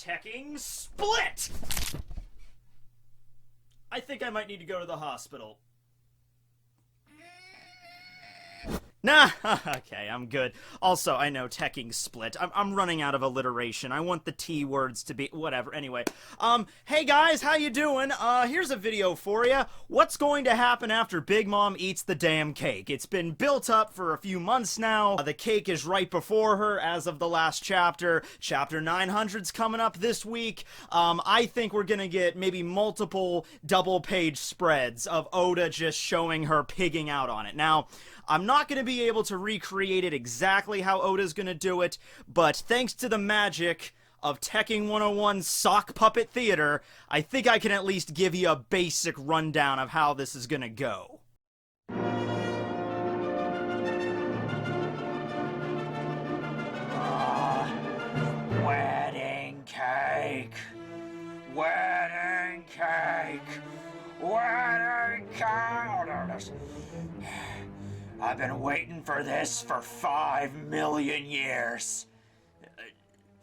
Tekking split! I think I might need to go to the hospital. Nah, okay, I'm good. Also, I know Tekking split. I'm running out of alliteration. I want the T words to be... whatever, anyway. Hey guys, how you doing? Here's a video for you. What's going to happen after Big Mom eats the damn cake? It's been built up for a few months now. The cake is right before her as of the last chapter. Chapter 900's coming up this week. I think we're gonna get maybe multiple double-page spreads of Oda just showing her pigging out on it. Now, I'm not going to be able to recreate it exactly how Oda's going to do it, but thanks to the magic of Tekking101 sock puppet theater, I think I can at least give you a basic rundown of how this is going to go. Wedding cake. Wedding cake. Wedding cake. I've been waiting for this for 5 million years.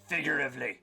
Figuratively.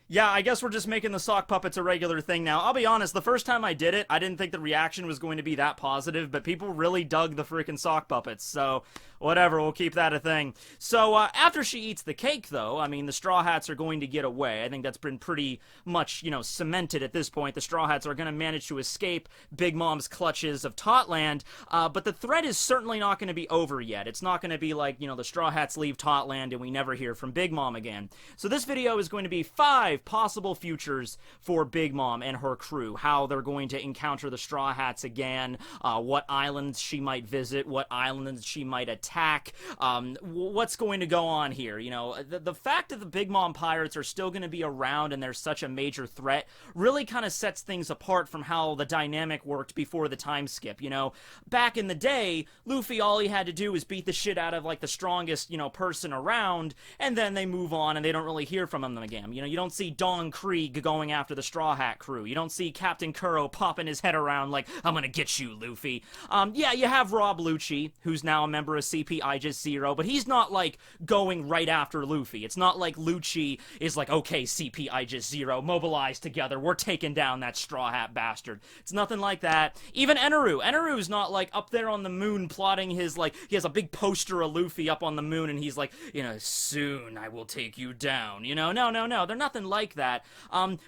Yeah, I guess we're just making the sock puppets a regular thing now. I'll be honest, the first time I did it, I didn't think the reaction was going to be that positive, but people really dug the freaking sock puppets, so whatever, we'll keep that a thing. So, after she eats the cake, though, I mean, the Straw Hats are going to get away. I think that's been pretty much, you know, cemented at this point. The Straw Hats are going to manage to escape Big Mom's clutches of Totland, but the threat is certainly not going to be over yet. It's not going to be like, you know, the Straw Hats leave Totland and we never hear from Big Mom again. So this video is going to be 5 possible futures for Big Mom and her crew, how they're going to encounter the Straw Hats again, what islands she might visit, what islands she might attack, what's going to go on here. You know, the fact that the Big Mom pirates are still going to be around and they're such a major threat really kind of sets things apart from how the dynamic worked before the time skip. You know, back in the day, Luffy, all he had to do was beat the shit out of, like, the strongest, you know, person around, and then they move on and they don't really hear from them again. You know, you don't see Don Krieg going after the Straw Hat crew. You don't see Captain Kuro popping his head around like, I'm gonna get you, Luffy. Yeah, you have Rob Lucci, who's now a member of CP Aegis Zero, but he's not, like, going right after Luffy. It's not like Lucci is like, okay, CP Aegis Zero, mobilize together, we're taking down that Straw Hat bastard. It's nothing like that. Even Eneru's not, like, up there on the moon plotting his, like, he has a big poster of Luffy up on the moon, and he's like, you know, soon I will take you down, you know? No, they're nothing like that.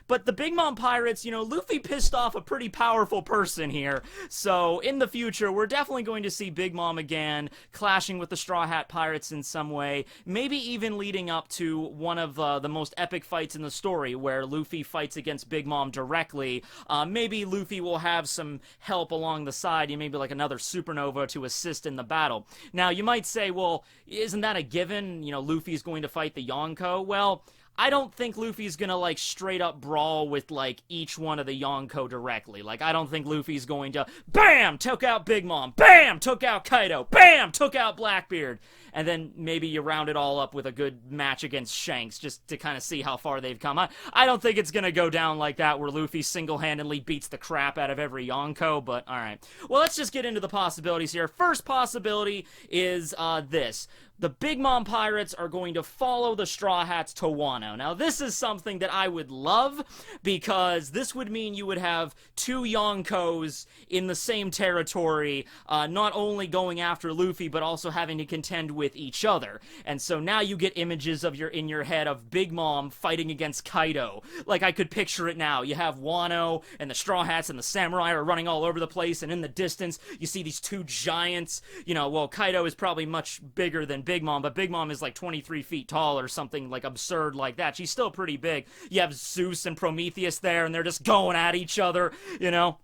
But the Big Mom pirates, you know, Luffy pissed off a pretty powerful person here, so in the future, we're definitely going to see Big Mom again, clashing with the Straw Hat pirates in some way, maybe even leading up to one of the most epic fights in the story, where Luffy fights against Big Mom directly. Maybe Luffy will have some help along the side, maybe like another supernova to assist in the battle. Now, you might say, well, isn't that a given? You know, Luffy's going to fight the Yonko? Well, I don't think Luffy's gonna, like, straight up brawl with, like, each one of the Yonko directly. Like, I don't think Luffy's going to, BAM! Took out Big Mom! BAM! Took out Kaido! BAM! Took out Blackbeard! And then maybe you round it all up with a good match against Shanks, just to kind of see how far they've come. I don't think it's gonna go down like that, where Luffy single-handedly beats the crap out of every Yonko, but alright. Well, let's just get into the possibilities here. First possibility is, this. The Big Mom pirates are going to follow the Straw Hats to Wano. Now, this is something that I would love, because this would mean you would have 2 Yonkos in the same territory, not only going after Luffy, but also having to contend with each other. And so now you get images of in your head of Big Mom fighting against Kaido. Like, I could picture it now. You have Wano, and the Straw Hats and the Samurai are running all over the place, and in the distance, you see these 2 giants. You know, well, Kaido is probably much bigger than Big Mom, but Big Mom is like 23 feet tall or something, like, absurd like that. She's still pretty big. You have Zeus and Prometheus there, and they're just going at each other, you know?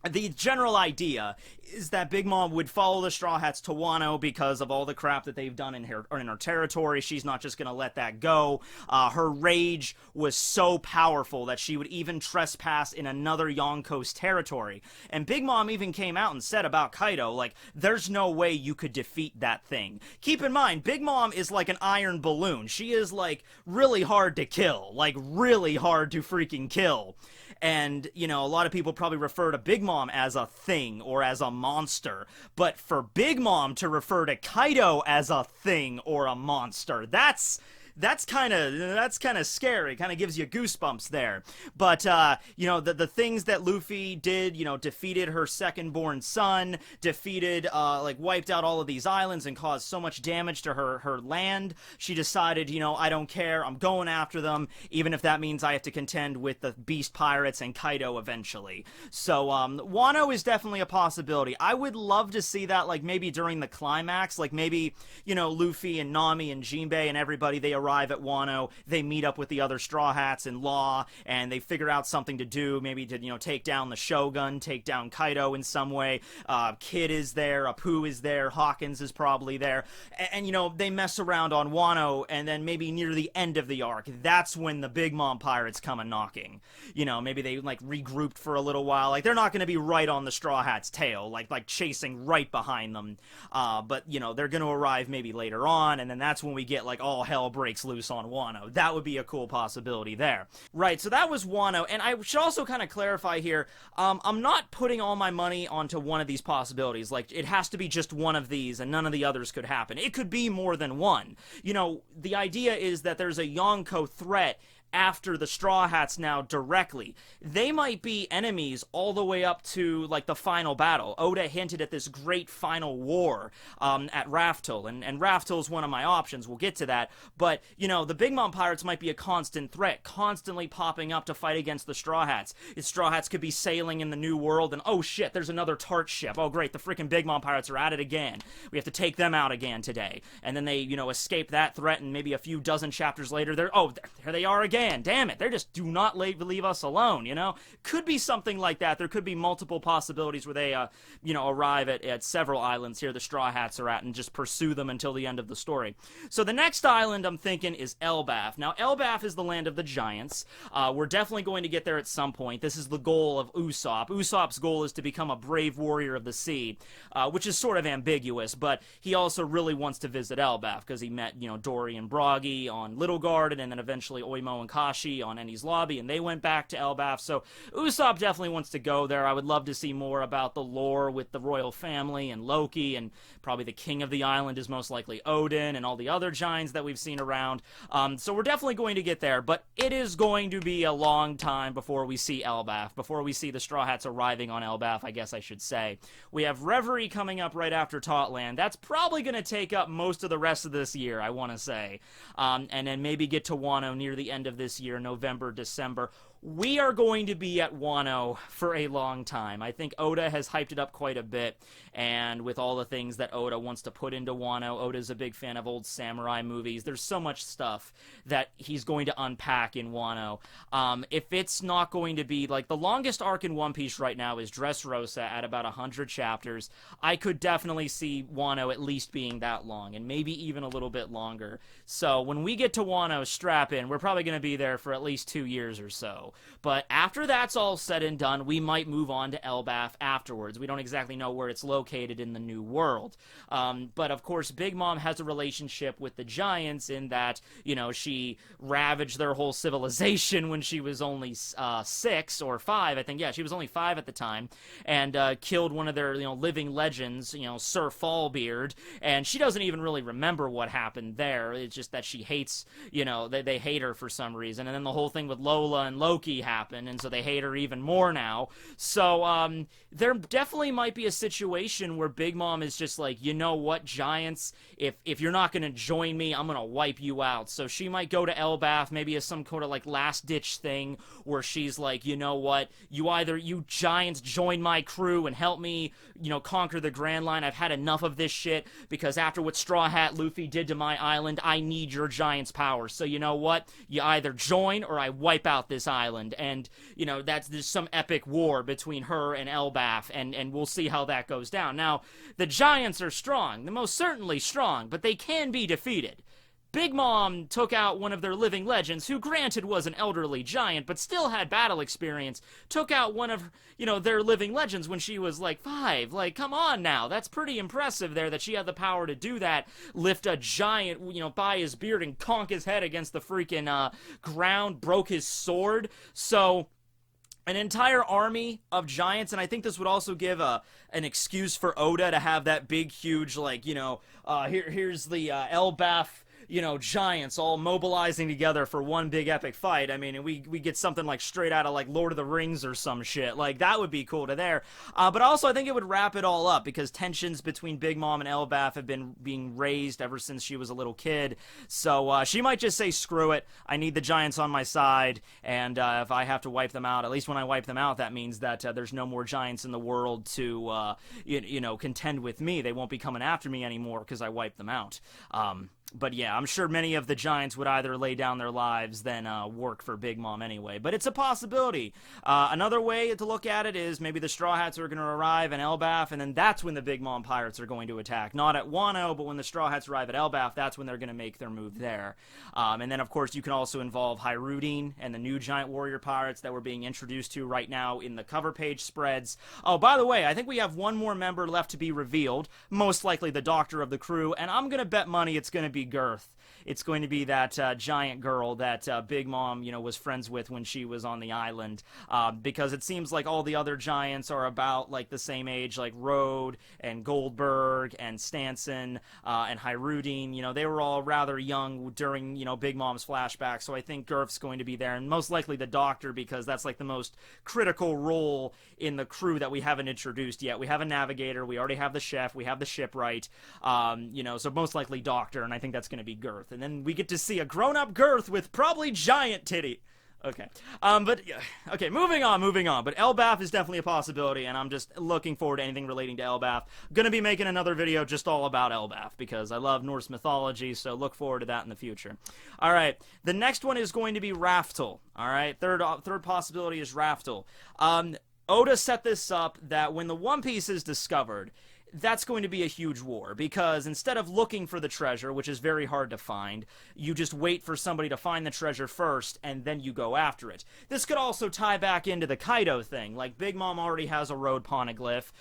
The general idea is that Big Mom would follow the Straw Hats to Wano because of all the crap that they've done in her territory. She's not just going to let that go. Her rage was so powerful that she would even trespass in another Yonko's territory. And Big Mom even came out and said about Kaido, like, there's no way you could defeat that thing. Keep in mind, Big Mom is like an iron balloon. She is, like, really hard to kill. Like, really hard to freaking kill. And, you know, a lot of people probably refer to Big Mom as a thing or as a monster. But for Big Mom to refer to Kaido as a thing or a monster, that's kind of scary. Kind of gives you goosebumps there. But you know, the things that Luffy did, you know, defeated her second-born son, defeated like wiped out all of these islands and caused so much damage to her land. She decided, you know, I don't care. I'm going after them, even if that means I have to contend with the Beast Pirates and Kaido eventually. So Wano is definitely a possibility. I would love to see that, like, maybe during the climax, like maybe, you know, Luffy and Nami and Jinbei and everybody, they arrive at Wano, they meet up with the other Straw Hats and Law, and they figure out something to do, maybe to, you know, take down the Shogun, take down Kaido in some way. Kid is there, Apu is there, Hawkins is probably there, and you know, they mess around on Wano, and then maybe near the end of the arc, that's when the Big Mom pirates come a-knocking. You know, maybe they, like, regrouped for a little while. Like, they're not going to be right on the Straw Hats' tail, like chasing right behind them, but, you know, they're going to arrive maybe later on, and then that's when we get, like, all hell breaks loose on Wano. That would be a cool possibility there. Right, so that was Wano, and I should also kind of clarify here, I'm not putting all my money onto one of these possibilities. Like, it has to be just one of these, and none of the others could happen. It could be more than one. You know, the idea is that there's a Yonko threat after the Straw Hats now directly. They might be enemies all the way up to, like, the final battle. Oda hinted at this great final war at RAPTEL, and RAPTEL is one of my options. We'll get to that. But, you know, the Big Mom Pirates might be a constant threat, constantly popping up to fight against the Straw Hats. The Straw Hats could be sailing in the New World, and oh shit, there's another Tart ship. Oh great, the freaking Big Mom Pirates are at it again. We have to take them out again today. And then they, you know, escape that threat, and maybe a few dozen chapters later, there they are again. Damn it, they just do not leave us alone, you know? Could be something like that. There could be multiple possibilities where they, you know, arrive at several islands here the Straw Hats are at and just pursue them until the end of the story. So the next island I'm thinking is Elbaf. Now, Elbaf is the land of the giants. We're definitely going to get there at some point. This is the goal of Usopp. Usopp's goal is to become a brave warrior of the sea, which is sort of ambiguous, but he also really wants to visit Elbaf because he met, you know, Dory and Bragi on Little Garden, and then eventually Oimo and Kashi on Enies Lobby, and they went back to Elbaf, so Usopp definitely wants to go there. I would love to see more about the lore with the royal family and Loki, and probably the king of the island is most likely Odin, and all the other giants that we've seen around. So we're definitely going to get there, but it is going to be a long time before we see Elbaf, before we see the Straw Hats arriving on Elbaf, I guess I should say. We have Reverie coming up right after Tautland. That's probably going to take up most of the rest of this year, I want to say. And then maybe get to Wano near the end of this year, November, December. We are going to be at Wano for a long time. I think Oda has hyped it up quite a bit, and with all the things that Oda wants to put into Wano, Oda's a big fan of old samurai movies. There's so much stuff that he's going to unpack in Wano. If it's not going to be, like, the longest arc in One Piece right now is Dressrosa at about 100 chapters. I could definitely see Wano at least being that long, and maybe even a little bit longer. So when we get to Wano, strap in. We're probably going to be there for at least 2 years or so. But after that's all said and done, we might move on to Elbaf afterwards. We don't exactly know where it's located in the New World. But of course, Big Mom has a relationship with the giants in that, you know, she ravaged their whole civilization when she was only 6 or 5, I think. Yeah, she was only 5 at the time, and killed one of their, you know, living legends, you know, Sir Fallbeard, and she doesn't even really remember what happened there. It's just that she hates, you know, they hate her for some reason, and then the whole thing with Lola and Loki happened, and so they hate her even more now. So there definitely might be a situation where Big Mom is just like, you know what, giants, if you're not going to join me, I'm going to wipe you out. So she might go to Elbaf, maybe as some kind of, like, last ditch thing where she's like, you know what, you giants join my crew and help me, you know, conquer the Grand Line. I've had enough of this shit, because after what Straw Hat Luffy did to my island, I need your giants' power. So you know what, you either join or I wipe out this island. island, and, you know, there's some epic war between her and Elbaf, and we'll see how that goes down. Now, the giants are strong, they're most certainly strong, but they can be defeated. Big Mom took out one of their living legends, who granted was an elderly giant, but still had battle experience, took out one of, you know, their living legends when she was like 5. Like, come on now, that's pretty impressive there that she had the power to do that, lift a giant, you know, by his beard and conk his head against the freaking ground, broke his sword. So an entire army of giants, and I think this would also give an excuse for Oda to have that big, huge, like, you know, here's the Elbaf, you know, giants all mobilizing together for one big epic fight. I mean, we get something like straight out of like Lord of the Rings or some shit. Like, that would be cool to there. But also, I think it would wrap it all up, because tensions between Big Mom and Elbaf have been being raised ever since she was a little kid. So she might just say, screw it, I need the giants on my side, and if I have to wipe them out, at least when I wipe them out, that means that there's no more giants in the world to, you know, contend with me. They won't be coming after me anymore because I wiped them out. But yeah, I'm sure many of the giants would either lay down their lives than work for Big Mom anyway. But it's a possibility. Another way to look at it is maybe the Straw Hats are going to arrive in Elbaf, and then that's when the Big Mom pirates are going to attack. Not at Wano, but when the Straw Hats arrive at Elbaf, that's when they're going to make their move there. And then, of course, you can also involve Hyrudine and the new giant warrior pirates that we're being introduced to right now in the cover page spreads. Oh, by the way, I think we have one more member left to be revealed, most likely the doctor of the crew, and I'm going to bet money it's going to be Girth. It's going to be that giant girl that Big Mom, you know, was friends with when she was on the island, because it seems like all the other giants are about like the same age, like Rode and Goldberg and Stanson and Hyrudine. You know, they were all rather young during, you know, Big Mom's flashback, so I think Girth's going to be there, and most likely the doctor, because that's like the most critical role in the crew that we haven't introduced yet. We have a navigator, we already have the chef, we have the shipwright, you know, so most likely doctor, and I think that's going to be Girth. And then we get to see a grown-up Girth with probably giant titty. Okay. Okay, moving on. But Elbaf is definitely a possibility, and I'm just looking forward to anything relating to Elbaf. Gonna be making another video just all about Elbaf, because I love Norse mythology, so look forward to that in the future. Alright, the next one is going to be RAPTEL. Alright, third possibility is RAPTEL. Oda set this up that when the One Piece is discovered, that's going to be a huge war, because instead of looking for the treasure, which is very hard to find, you just wait for somebody to find the treasure first, and then you go after it. This could also tie back into the Kaido thing. Like, Big Mom already has a road poneglyph.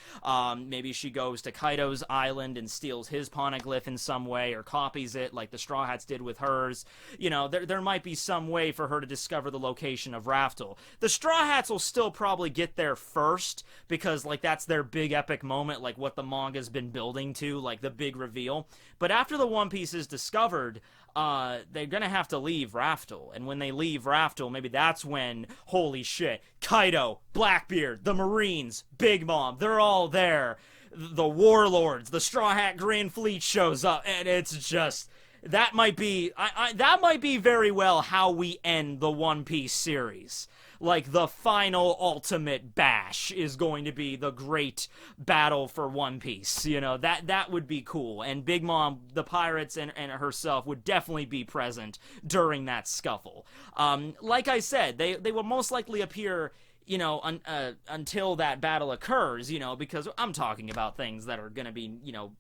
Maybe she goes to Kaido's island and steals his poneglyph in some way, or copies it, like the Straw Hats did with hers. You know, there might be some way for her to discover the location of RAPTEL. The Straw Hats will still probably get there first, because, like, that's their big epic moment, like what the manga's been building to, like the big reveal. But after the One Piece is discovered, they're gonna have to leave RAPTEL, and when they leave RAPTEL, maybe that's when, holy shit, Kaido, Blackbeard, the Marines, Big Mom, they're all there. The warlords, the Straw Hat Grand Fleet shows up, and it's just, that might be, that might be very well how we end the One Piece series. Like, the final ultimate bash is going to be the great battle for One Piece. You know, that would be cool. And Big Mom, the pirates, and herself would definitely be present during that scuffle. Like I said, they will most likely appear, you know, until that battle occurs, you know, because I'm talking about things that are going to be, you know,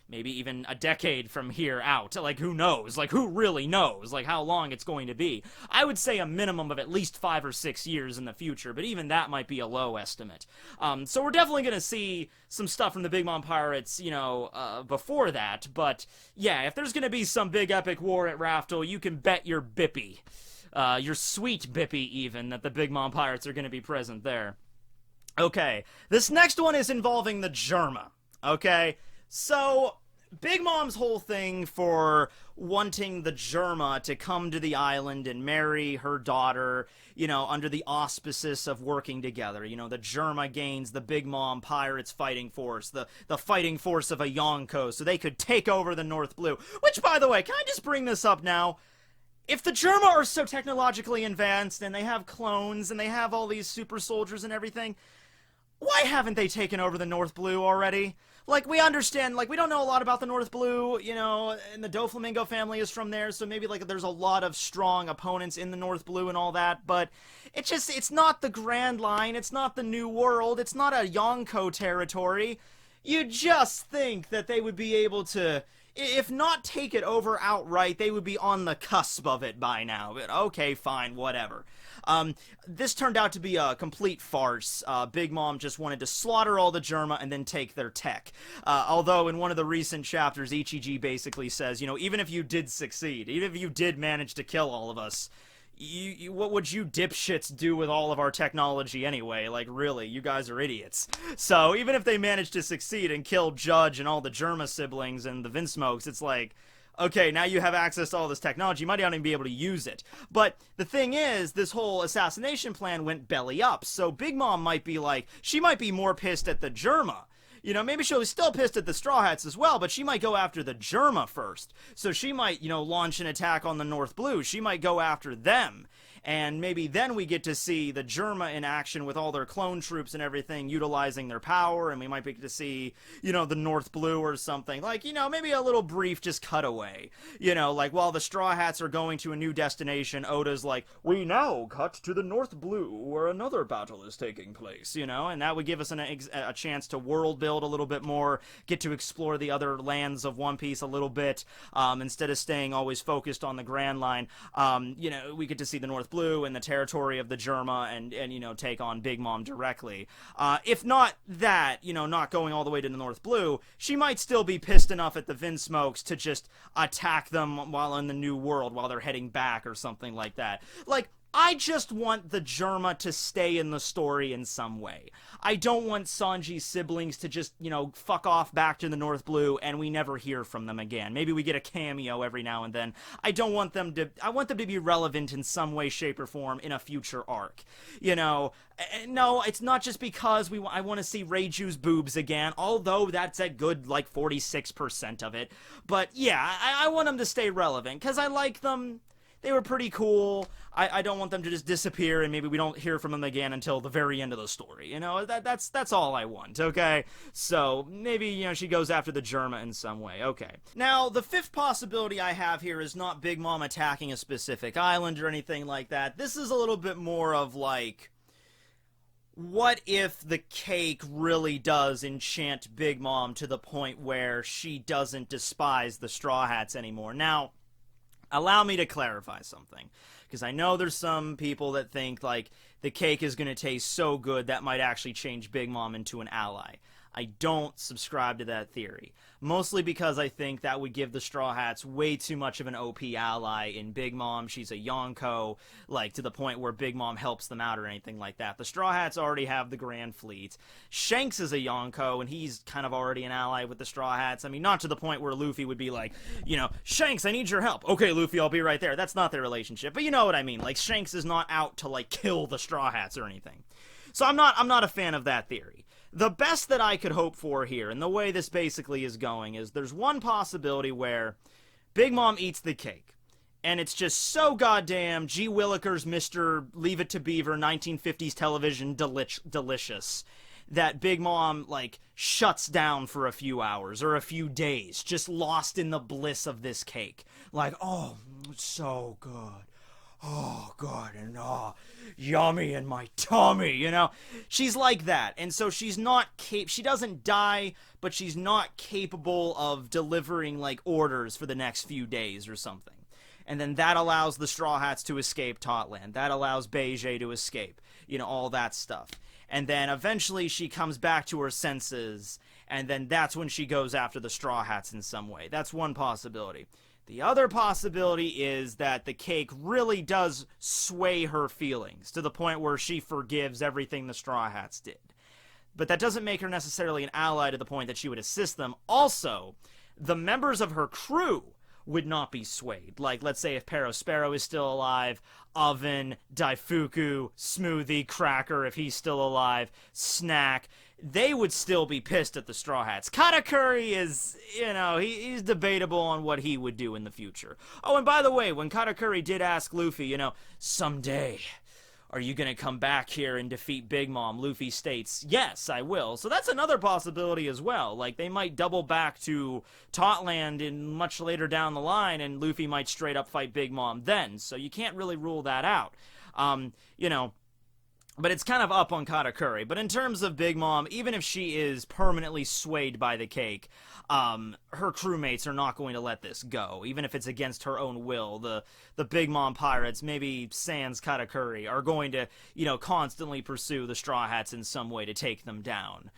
maybe even a decade from here out. Like, who knows? Like, who really knows? Like, how long it's going to be. I would say a minimum of at least 5 or 6 years in the future, but even that might be a low estimate. So we're definitely going to see some stuff from the Big Mom Pirates, you know, before that. But, yeah, if there's going to be some big epic war at RAPTEL, you can bet your bippy, your sweet bippy even, that the Big Mom Pirates are going to be present there. Okay, this next one is involving the Germa, okay? So, Big Mom's whole thing for wanting the Germa to come to the island and marry her daughter, you know, under the auspices of working together. You know, the Germa gains the Big Mom Pirates fighting force, the fighting force of a Yonko, so they could take over the North Blue. Which, by the way, can I just bring this up now? If the Germa are so technologically advanced, and they have clones, and they have all these super soldiers and everything, why haven't they taken over the North Blue already? Like, we understand, like, we don't know a lot about the North Blue, you know, and the Doflamingo family is from there, so maybe, like, there's a lot of strong opponents in the North Blue and all that, but it's not the Grand Line, it's not the New World, it's not a Yonko territory. You just think that they would be able to, if not take it over outright, they would be on the cusp of it by now. But okay, fine, whatever. This turned out to be a complete farce. Big Mom just wanted to slaughter all the Germa and then take their tech. Although in one of the recent chapters, Ichiji basically says, you know, even if you did succeed, even if you did manage to kill all of us, what would you dipshits do with all of our technology anyway? Like, really, you guys are idiots. So, even if they managed to succeed and kill Judge and all the Germa siblings and the Vinsmokes, it's like, okay, now you have access to all this technology, you might not even be able to use it. But the thing is, this whole assassination plan went belly up, so Big Mom might be like, she might be more pissed at the Germa. You know, maybe she'll be still pissed at the Straw Hats as well, but she might go after the Germa first. So she might, you know, launch an attack on the North Blue. She might go after them. And maybe then we get to see the Germa in action with all their clone troops and everything utilizing their power, and we might get to see, you know, the North Blue or something. Like, you know, maybe a little brief just cutaway. You know, like while the Straw Hats are going to a new destination, Oda's like, we now cut to the North Blue where another battle is taking place, you know, and that would give us a chance to world build a little bit more, get to explore the other lands of One Piece a little bit, instead of staying always focused on the Grand Line. You know, we get to see the North Blue and the territory of the Germa and you know, take on Big Mom directly. If not that, you know, not going all the way to the North Blue, she might still be pissed enough at the Vinsmokes to just attack them while in the New World, while they're heading back or something like that. Like, I just want the Germa to stay in the story in some way. I don't want Sanji's siblings to just, you know, fuck off back to the North Blue and we never hear from them again. Maybe we get a cameo every now and then. I want them to be relevant in some way, shape, or form in a future arc. You know, no, it's not just because I want to see Reiju's boobs again, although that's a good, like, 46% of it. But yeah, I want them to stay relevant, because I like them. They were pretty cool. I don't want them to just disappear and maybe we don't hear from them again until the very end of the story. You know, that's all I want, okay? So, maybe, you know, she goes after the Germa in some way, okay. Now, the fifth possibility I have here is not Big Mom attacking a specific island or anything like that. This is a little bit more of, like, what if the cake really does enchant Big Mom to the point where she doesn't despise the Straw Hats anymore? Now, allow me to clarify something, because I know there's some people that think, like, the cake is going to taste so good that might actually change Big Mom into an ally. I don't subscribe to that theory. Mostly because I think that would give the Straw Hats way too much of an OP ally in Big Mom. She's a Yonko, like, to the point where Big Mom helps them out or anything like that. The Straw Hats already have the Grand Fleet. Shanks is a Yonko, and he's kind of already an ally with the Straw Hats. I mean, not to the point where Luffy would be like, you know, Shanks, I need your help. Okay, Luffy, I'll be right there. That's not their relationship. But you know what I mean. Like, Shanks is not out to, like, kill the Straw Hats or anything. So I'm not a fan of that theory. The best that I could hope for here, and the way this basically is going, is there's one possibility where Big Mom eats the cake, and it's just so goddamn G. Willikers, Mr. Leave It to Beaver, 1950s television delicious, that Big Mom, like, shuts down for a few hours or a few days, just lost in the bliss of this cake. Like, oh, it's so good. Oh, God, and yummy in my tummy, you know? She's like that, and so she's not she doesn't die, but she's not capable of delivering, like, orders for the next few days or something. And then that allows the Straw Hats to escape Totland. That allows Beige to escape, you know, all that stuff. And then eventually she comes back to her senses, and then that's when she goes after the Straw Hats in some way. That's one possibility. The other possibility is that the cake really does sway her feelings to the point where she forgives everything the Straw Hats did. But that doesn't make her necessarily an ally to the point that she would assist them. Also, the members of her crew would not be swayed. Like, let's say if Perospero is still alive, Oven, Daifuku, Smoothie, Cracker, if he's still alive, Snack, they would still be pissed at the Straw Hats. Katakuri is, you know, he's debatable on what he would do in the future. Oh, and by the way, when Katakuri did ask Luffy, you know, someday, are you gonna come back here and defeat Big Mom? Luffy states, yes, I will. So that's another possibility as well. Like, they might double back to Totland in much later down the line, and Luffy might straight up fight Big Mom then. So you can't really rule that out. You know, but it's kind of up on Katakuri. But in terms of Big Mom, even if she is permanently swayed by the cake, her crewmates are not going to let this go. Even if it's against her own will, the Big Mom pirates, maybe sans Katakuri, are going to, you know, constantly pursue the Straw Hats in some way to take them down.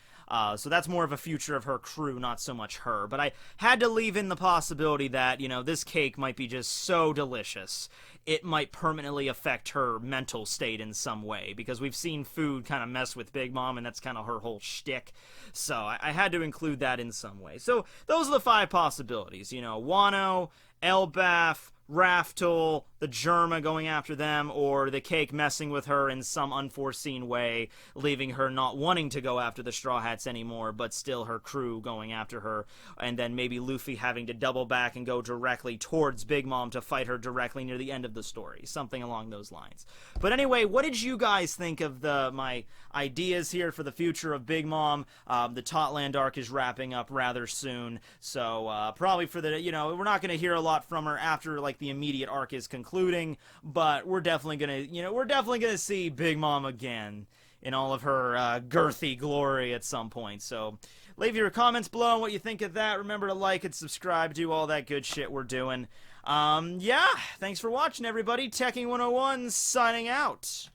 So that's more of a future of her crew, not so much her. But I had to leave in the possibility that, you know, this cake might be just so delicious, it might permanently affect her mental state in some way, because we've seen food kind of mess with Big Mom, and that's kind of her whole shtick. So I had to include that in some way. So those are the 5 possibilities. You know, Wano, Elbaf, RAPTEL, the Germa going after them, or the cake messing with her in some unforeseen way, leaving her not wanting to go after the Straw Hats anymore, but still her crew going after her, and then maybe Luffy having to double back and go directly towards Big Mom to fight her directly near the end of the story, something along those lines. But anyway, what did you guys think of my ideas here for the future of Big Mom? The Totland arc is wrapping up rather soon, so probably for the, you know, we're not going to hear a lot from her after, like, the immediate arc is concluding, but we're definitely gonna see Big Mom again in all of her girthy glory at some point. So leave your comments below on what you think of that. Remember to like and subscribe, do all that good shit we're doing. Yeah, thanks for watching, everybody. Tekking101 signing out.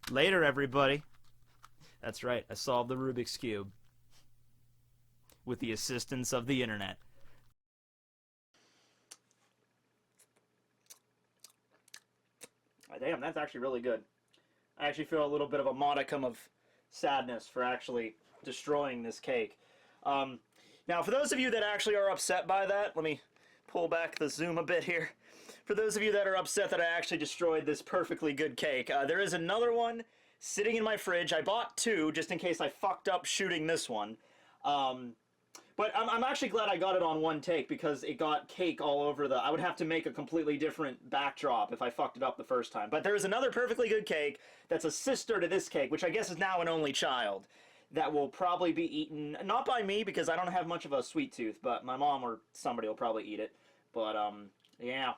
Later, everybody. That's right, I solved the Rubik's Cube with the assistance of the internet. Damn, that's actually really good. I actually feel a little bit of a modicum of sadness for actually destroying this cake. Now, for those of you that actually are upset by that, let me pull back the zoom a bit here. For those of you that are upset that I actually destroyed this perfectly good cake, there is another one sitting in my fridge. I bought 2 just in case I fucked up shooting this one. But I'm actually glad I got it on one take, because it got cake all over I would have to make a completely different backdrop if I fucked it up the first time. But there's another perfectly good cake that's a sister to this cake, which I guess is now an only child, that will probably be eaten, not by me, because I don't have much of a sweet tooth, but my mom or somebody will probably eat it. But, yeah.